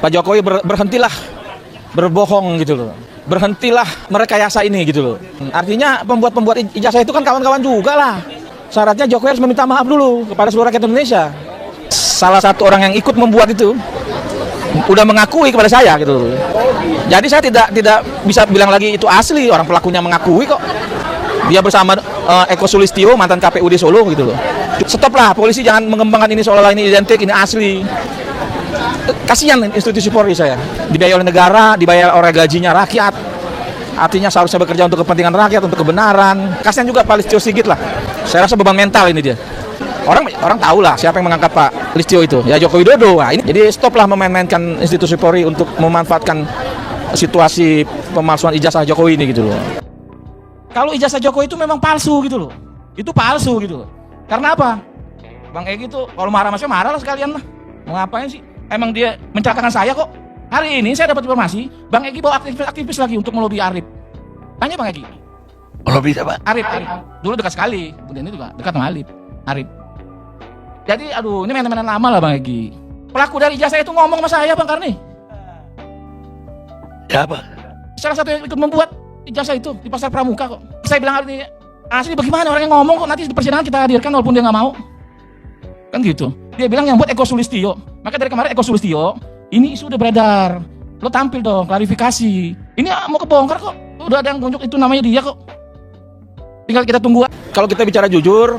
Pak Jokowi berhentilah berbohong gitu loh. Berhentilah merekayasa ini gitu loh. Artinya pembuat ijazah itu kan kawan-kawan juga lah. Syaratnya Jokowi harus meminta maaf dulu kepada seluruh rakyat Indonesia. Salah satu orang yang ikut membuat itu udah mengakui kepada saya gitu. Jadi saya tidak bisa bilang lagi itu asli, orang pelakunya mengakui kok. Dia bersama Eko Sulistyo, mantan KPUD Solo gitu loh. Stop lah, polisi jangan mengembangkan ini seolah-olah ini identik, ini asli. Kasihan institusi Polri saya. Dibayar oleh negara, dibayar oleh gajinya rakyat. Artinya seharusnya bekerja untuk kepentingan rakyat, untuk kebenaran. Kasihan juga Pak Listio Sigit lah. Saya rasa beban mental ini dia. Orang tahu lah siapa yang mengangkat Pak Listio itu. Ya Joko Widodo. Nah, ini jadi stoplah memain-mainkan institusi Polri untuk memanfaatkan situasi pemalsuan ijazah Jokowi ini gitu loh. Kalau ijazah Jokowi itu memang palsu gitu loh. Itu palsu gitu loh. Karena apa? Bang Egy itu kalau marah masih marah lah sekalian lah. Mau ngapain sih? Emang dia mencelakakan saya kok. Hari ini saya dapat informasi, Bang Egy bawa aktivis lagi untuk melobi Arif. Tanya Bang Egy. Melobi siapa? Arif. Dulu dekat sekali. Kemudian ini juga dekat sama Arif. Jadi aduh, ini mainan-mainan lama lah Bang Egy. Pelaku dari ijazah itu ngomong sama saya Bang Karni. Siapa? Salah satu yang ikut membuat ijazah itu di Pasar Pramuka kok. Saya bilang ini asli bagaimana orang yang ngomong kok nanti di persidangan kita hadirkan walaupun dia nggak mau. Kan gitu. Dia bilang yang buat Eko Sulistyo. Maka dari kemarin Eko Sulistyo, ini isu udah beredar. Lo tampil dong, klarifikasi. Ini mau kebongkar kok. Udah ada yang tunjuk itu namanya dia kok. Tinggal kita tunggu. Kalau kita bicara jujur,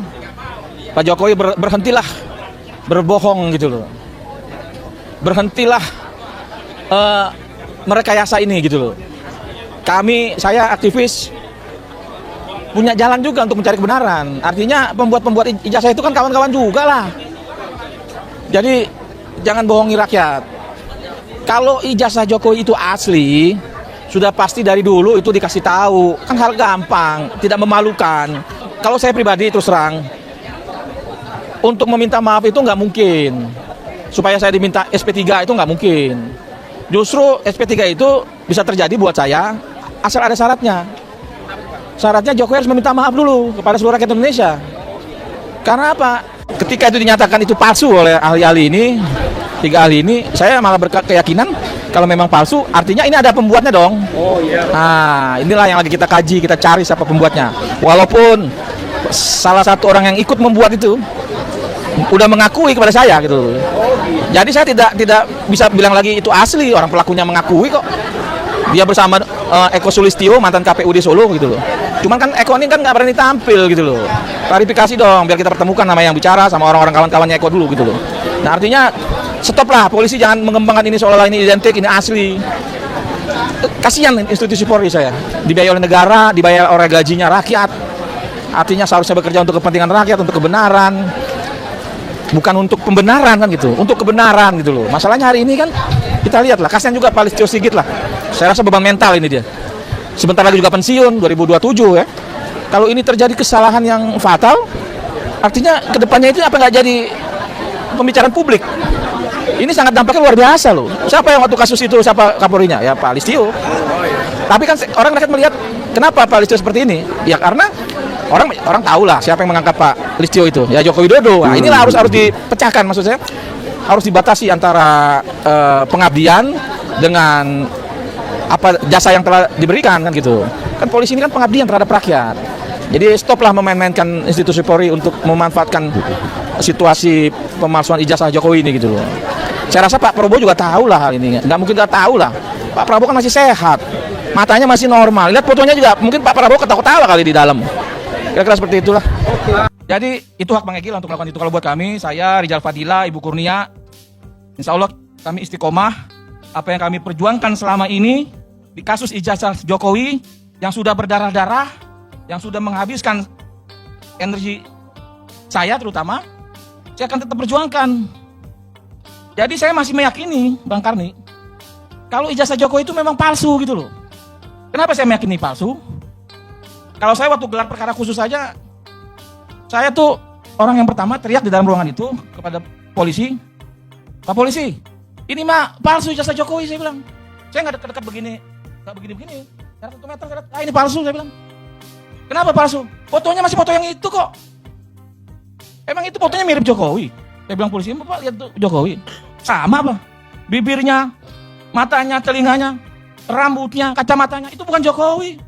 Pak Jokowi berhentilah berbohong gitu loh. Berhentilah merekayasa ini gitu loh. Saya aktivis punya jalan juga untuk mencari kebenaran. Artinya pembuat ijazah itu kan kawan-kawan juga lah. Jadi jangan bohongi rakyat. Kalau ijazah Jokowi itu asli, sudah pasti dari dulu itu dikasih tahu. Kan hal gampang, tidak memalukan. Kalau saya pribadi terus terang, untuk meminta maaf itu nggak mungkin. Supaya saya diminta SP3 itu nggak mungkin. Justru SP3 itu bisa terjadi buat saya asal ada syaratnya. Syaratnya Jokowi harus meminta maaf dulu kepada seluruh rakyat Indonesia. Karena apa? Ketika itu dinyatakan itu palsu oleh ahli-ahli ini, 3 ahli ini, saya malah berkeyakinan kalau memang palsu, artinya ini ada pembuatnya dong. Oh iya. Nah, inilah yang lagi kita kaji, kita cari siapa pembuatnya. Walaupun salah satu orang yang ikut membuat itu udah mengakui kepada saya gitu. Jadi saya tidak bisa bilang lagi itu asli, orang pelakunya mengakui kok. Dia bersama Eko Sulistyo, mantan KPUD Solo gitu loh. Cuman kan Eko ini kan nggak berani tampil gitu loh. Klarifikasi dong, biar kita pertemukan nama yang bicara sama orang-orang kawan-kawannya Eko dulu gitu loh. Nah artinya stop lah, polisi jangan mengembangkan ini seolah-olah ini identik, ini asli. Kasihan institusi Polri saya. Dibayar oleh negara, dibayar oleh gajinya rakyat. Artinya seharusnya bekerja untuk kepentingan rakyat, untuk kebenaran. Bukan untuk pembenaran kan gitu, untuk kebenaran gitu loh. Masalahnya hari ini kan kita lihat lah, kasihan juga Pak Listio Sigit lah. Saya rasa beban mental ini dia. Sebentar lagi juga pensiun 2027 ya. Kalau ini terjadi kesalahan yang fatal, artinya kedepannya itu apa nggak jadi pembicaraan publik. Ini sangat dampaknya luar biasa loh. Siapa yang waktu kasus itu, siapa Kapolrinya? Ya Pak Listio. Tapi kan orang rakyat melihat kenapa Pak Listio seperti ini? Ya karena orang tahu lah siapa yang mengangkat Pak Listio itu. Ya Joko Widodo. Nah, inilah harus dipecahkan maksud saya. Harus dibatasi antara pengabdian dengan apa jasa yang telah diberikan kan gitu. Kan polisi ini kan pengabdian terhadap rakyat. Jadi stoplah memain-mainkan institusi Polri untuk memanfaatkan situasi pemalsuan ijazah Jokowi ini gitu loh. Saya rasa Pak Prabowo juga tahu lah hal ini. Nggak mungkin nggak tahu lah. Pak Prabowo kan masih sehat, matanya masih normal. Lihat fotonya juga, mungkin Pak Prabowo ketawa-ketawa kali di dalam. Kira-kira seperti itulah. Jadi itu hak Bang Egy untuk melakukan itu. Kalau buat kami, saya Rizal Fadila, Ibu Kurnia, insya Allah kami istiqomah. Apa yang kami perjuangkan selama ini di kasus ijazah Jokowi yang sudah berdarah-darah, yang sudah menghabiskan energi saya terutama, saya akan tetap perjuangkan. Jadi saya masih meyakini, Bang Karni, kalau ijazah Jokowi itu memang palsu gitu loh. Kenapa saya meyakini palsu? Kalau saya waktu gelar perkara khusus saja, saya tuh orang yang pertama teriak di dalam ruangan itu kepada polisi, Pak Polisi, ini mah palsu ijazah Jokowi, saya bilang. Saya nggak dekat-dekat begini, nggak begini-begini. Jarak 1 meter, ini palsu, saya bilang. Kenapa palsu? Fotonya masih foto yang itu kok. Emang itu fotonya mirip Jokowi? Saya bilang polisi, Pak lihat tuh Jokowi. Sama apa? bibirnya, matanya, telinganya, rambutnya, kacamatanya, itu bukan Jokowi.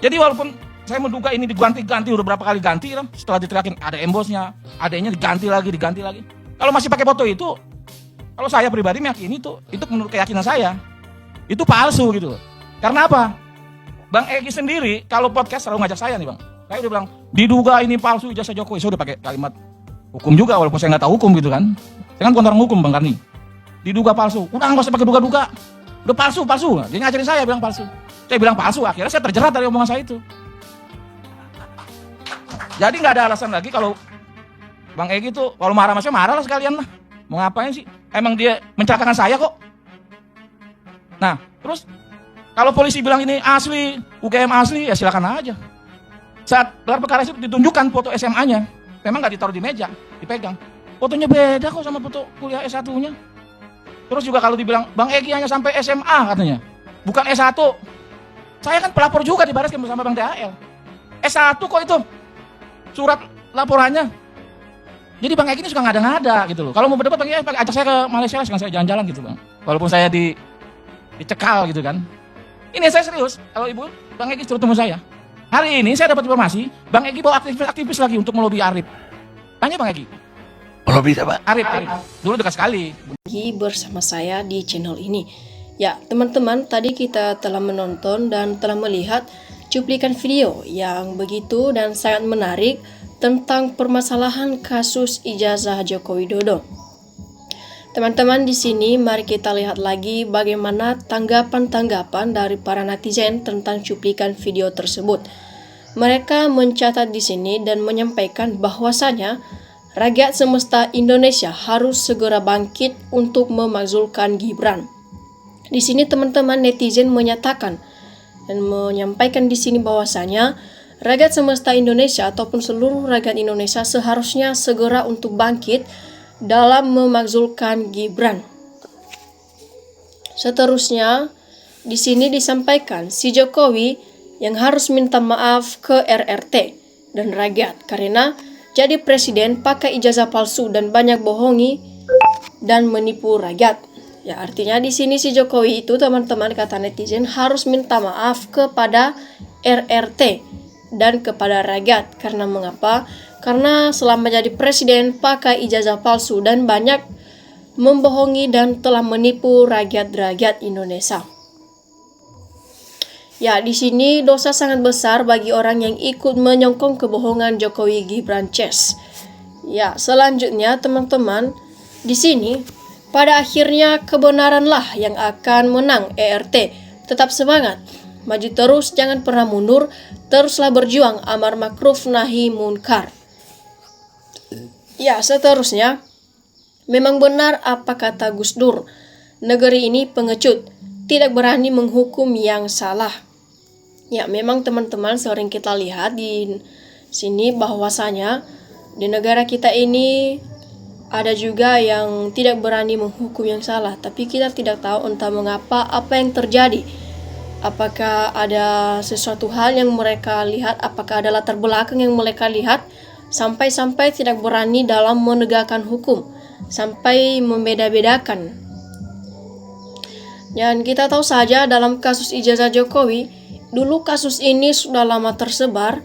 Jadi walaupun saya menduga ini diganti-ganti, udah berapa kali ganti kan, setelah diteriakin ada embosnya, adanya diganti lagi. Kalau masih pakai foto itu, kalau saya pribadi meyakini itu menurut keyakinan saya, itu palsu gitu. Karena apa? Bang Egy sendiri kalau podcast selalu ngajak saya nih Bang. Saya udah bilang, diduga ini palsu ijazah Jokowi. Saya udah pakai kalimat hukum juga, walaupun saya nggak tahu hukum gitu kan. Saya kan bukan orang hukum Bang Karni. Diduga palsu. Udah nggak usah pakai duga-duga. Udah palsu. Dia ngajarin saya bilang palsu. Saya bilang palsu, akhirnya saya terjerat dari omongan saya itu. Jadi nggak ada alasan lagi kalau Bang Egy tuh kalau marah sama saya, marah lah sekalian lah. Mau ngapain sih? Emang dia mencelakakan saya kok. Nah, terus kalau polisi bilang ini asli, UGM asli, ya silakan aja. Saat gelar perkara itu ditunjukkan foto SMA-nya. Memang nggak ditaruh di meja, dipegang. Fotonya beda kok sama foto kuliah S1-nya. Terus juga kalau dibilang Bang Egy hanya sampai SMA katanya, bukan S1. Saya kan pelapor juga di Barreskrim bersama Bang DHL. S1 kok itu surat laporannya. Jadi Bang Egy ini suka ngada-ngada gitu loh. Kalau mau berdebat Bang Egy ajak saya ke Malaysia lah, saya jalan-jalan gitu Bang. Walaupun saya dicekal gitu kan. Ini saya serius, kalau Ibu Bang Egy suruh temu saya. Hari ini saya dapat informasi, Bang Egy bawa aktivis lagi untuk melobi Arif. Tanya Bang Egy. Melobi siapa? Arif. Dulu dekat sekali. Lagi bersama saya di channel ini. Ya, teman-teman, tadi kita telah menonton dan telah melihat cuplikan video yang begitu dan sangat menarik tentang permasalahan kasus ijazah Joko Widodo. Teman-teman, di sini mari kita lihat lagi bagaimana tanggapan-tanggapan dari para netizen tentang cuplikan video tersebut. Mereka mencatat di sini dan menyampaikan bahwasanya rakyat semesta Indonesia harus segera bangkit untuk memakzulkan Gibran. Di sini teman-teman netizen menyatakan dan menyampaikan di sini bahwasanya rakyat semesta Indonesia ataupun seluruh rakyat Indonesia seharusnya segera untuk bangkit dalam memakzulkan Gibran. Seterusnya, di sini disampaikan si Jokowi yang harus minta maaf ke RRT dan rakyat karena jadi presiden pakai ijazah palsu dan banyak bohongi dan menipu rakyat. Ya, artinya di sini si Jokowi itu teman-teman kata netizen harus minta maaf kepada RRT dan kepada rakyat. Karena mengapa? Karena selama jadi presiden pakai ijazah palsu dan banyak membohongi dan telah menipu rakyat-rakyat Indonesia. Ya, di sini dosa sangat besar bagi orang yang ikut menyokong kebohongan Jokowi Gibran Ces. Ya, selanjutnya teman-teman, di sini pada akhirnya kebenaranlah yang akan menang ERT. Tetap semangat, maju terus, jangan pernah mundur, teruslah berjuang amar makruf nahi munkar. Ya, seterusnya, memang benar apa kata Gus Dur, negeri ini pengecut, tidak berani menghukum yang salah. Ya, memang teman-teman sering kita lihat di sini bahwasanya di negara kita ini ada juga yang tidak berani menghukum yang salah, tapi kita tidak tahu entah mengapa apa yang terjadi. Apakah ada sesuatu hal yang mereka lihat, apakah ada latar belakang yang mereka lihat sampai-sampai tidak berani dalam menegakkan hukum, sampai membeda-bedakan. Dan kita tahu saja dalam kasus ijazah Jokowi, dulu kasus ini sudah lama tersebar,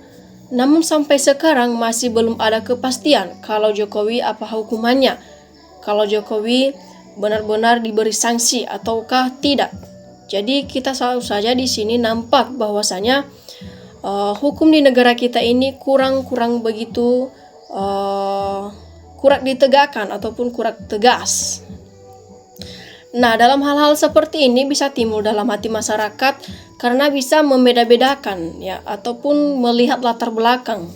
namun sampai sekarang masih belum ada kepastian kalau Jokowi apa hukumannya, kalau Jokowi benar-benar diberi sanksi ataukah tidak. Jadi kita selalu saja di sini nampak bahwasanya hukum di negara kita ini kurang begitu kurang ditegakkan ataupun kurang tegas. Nah, dalam hal-hal seperti ini bisa timbul dalam hati masyarakat karena bisa membeda-bedakan ya ataupun melihat latar belakang.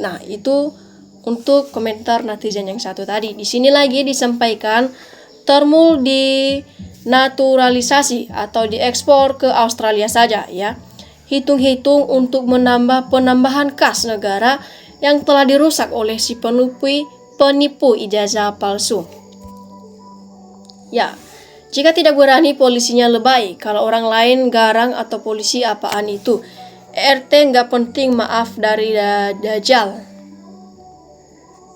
Nah, itu untuk komentar netizen yang satu tadi. Di sini lagi disampaikan termul dinaturalisasi atau diekspor ke Australia saja ya. Hitung-hitung untuk menambah penambahan kas negara yang telah dirusak oleh si penipu ijazah palsu. Ya, jika tidak berani polisinya lebay, kalau orang lain garang atau polisi apaan itu. ERT nggak penting maaf dari Dajjal.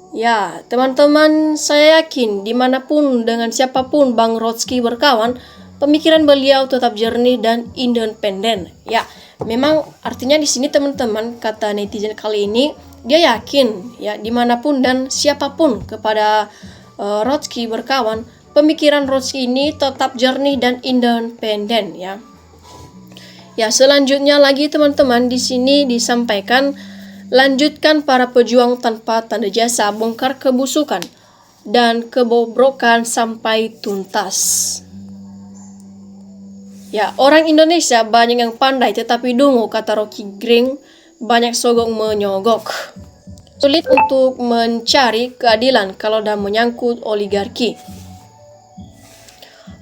Ya, teman-teman, saya yakin dimanapun dengan siapapun Bang Rotsky berkawan, pemikiran beliau tetap jernih dan independen. Ya, memang artinya di sini teman-teman, kata netizen kali ini, dia yakin ya dimanapun dan siapapun kepada Rotsky berkawan, pemikiran Rotsky ini tetap jernih dan independen ya. Ya, selanjutnya lagi teman-teman, di sini disampaikan, lanjutkan para pejuang tanpa tanda jasa, bongkar kebusukan dan kebobrokan sampai tuntas. Ya, orang Indonesia banyak yang pandai tetapi dungu, kata Rocky Gerung, banyak sogok menyogok. Sulit untuk mencari keadilan kalau dah menyangkut oligarki.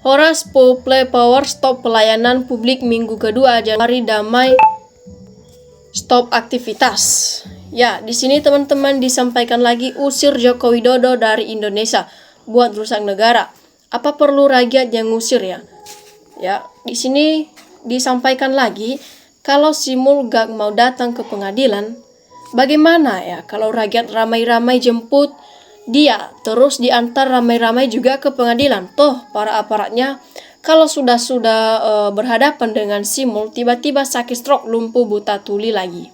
Horas Play Power stop pelayanan publik minggu kedua Januari, damai stop aktivitas. Ya, di sini teman-teman disampaikan lagi, usir Joko Widodo dari Indonesia, buat rusak negara. Apa perlu rakyat yang ngusir ya? Ya, di sini disampaikan lagi, kalau Simul gak mau datang ke pengadilan, bagaimana ya kalau rakyat ramai-ramai jemput dia, terus diantar ramai-ramai juga ke pengadilan? Toh para aparatnya kalau sudah berhadapan dengan Simul, tiba-tiba sakit stroke, lumpuh, buta tuli lagi.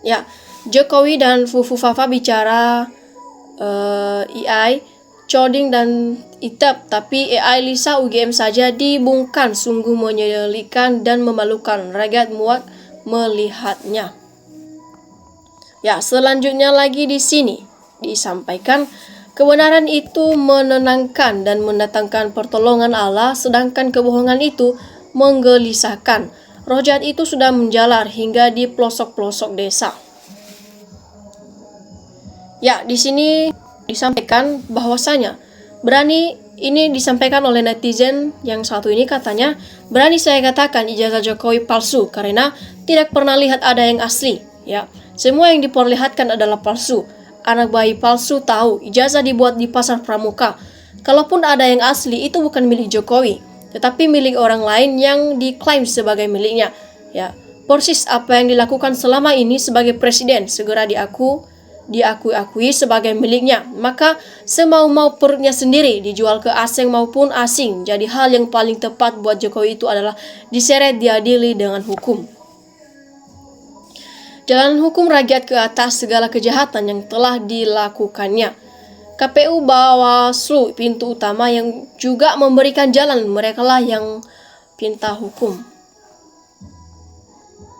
Ya, Jokowi dan Fufu Fafa bicara AI, coding dan itap, tapi AI Lisa UGM saja dibungkan, sungguh menyedihkan dan memalukan. Rakyat muak melihatnya. Ya, selanjutnya lagi di sini disampaikan, kebenaran itu menenangkan dan mendatangkan pertolongan Allah, sedangkan kebohongan itu menggelisahkan. Roh jahat itu sudah menjalar hingga di pelosok-pelosok desa. Ya, di sini disampaikan bahwasanya berani, ini disampaikan oleh netizen yang satu ini, katanya, berani saya katakan ijazah Jokowi palsu karena tidak pernah lihat ada yang asli. Ya, semua yang diperlihatkan adalah palsu. Anak bayi palsu tahu, ijazah dibuat di pasar pramuka. Kalaupun ada yang asli, itu bukan milik Jokowi, tetapi milik orang lain yang diklaim sebagai miliknya. Ya, persis apa yang dilakukan selama ini sebagai presiden, segera diakui sebagai miliknya. Maka semau-mau perutnya sendiri dijual ke asing maupun asing. Jadi hal yang paling tepat buat Jokowi itu adalah diseret, diadili dengan hukum. Jalan hukum rakyat ke atas segala kejahatan yang telah dilakukannya. KPU, Bawaslu, pintu utama yang juga memberikan jalan, merekalah yang pinta hukum.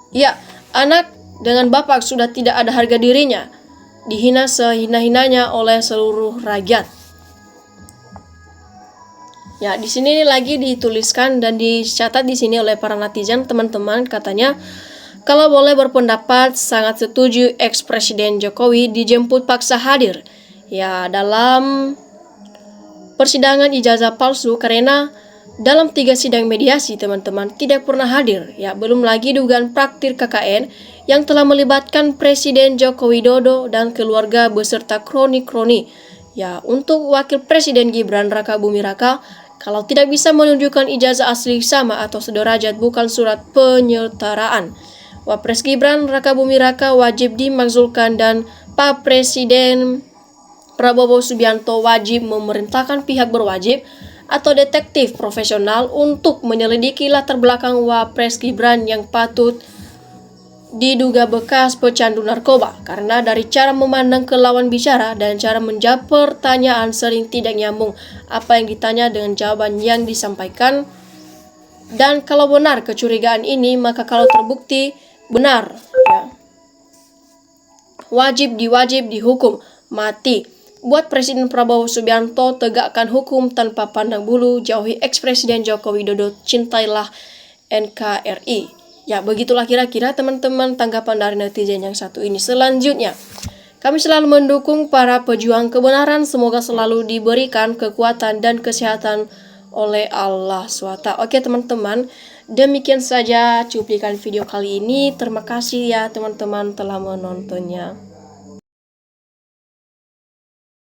Ya, anak dengan bapak sudah tidak ada harga dirinya, dihina sehina-hinanya oleh seluruh rakyat. Ya, di sini lagi dituliskan dan dicatat di sini oleh para netizen, teman-teman, katanya, kalau boleh berpendapat, sangat setuju ex-presiden Jokowi dijemput paksa hadir ya dalam persidangan ijazah palsu, karena dalam 3 sidang mediasi teman-teman tidak pernah hadir. Ya, belum lagi dugaan praktir KKN yang telah melibatkan Presiden Joko Widodo dan keluarga beserta kroni-kroni. Ya, untuk Wakil Presiden Gibran Raka Buming Raka, kalau tidak bisa menunjukkan ijazah asli sama atau sederajat, bukan surat penyertaraan, Wapres Gibran Raka Buming Raka wajib dimakzulkan dan Pak Presiden Prabowo Subianto wajib memerintahkan pihak berwajib atau detektif profesional untuk menyelidiki latar belakang Wapres Gibran yang patut diduga bekas pecandu narkoba, karena dari cara memandang ke lawan bicara dan cara menjawab pertanyaan sering tidak nyambung apa yang ditanya dengan jawaban yang disampaikan. Dan kalau benar kecurigaan ini, maka kalau terbukti benar ya, wajib dihukum mati. Buat Presiden Prabowo Subianto, tegakkan hukum tanpa pandang bulu, jauhi ex-presiden Joko Widodo, cintailah NKRI. Ya, begitulah kira-kira teman-teman tanggapan dari netizen yang satu ini. Selanjutnya, kami selalu mendukung para pejuang kebenaran, semoga selalu diberikan kekuatan dan kesehatan oleh Allah SWT. Oke teman-teman, demikian saja cuplikan video kali ini. Terima kasih ya teman-teman telah menontonnya.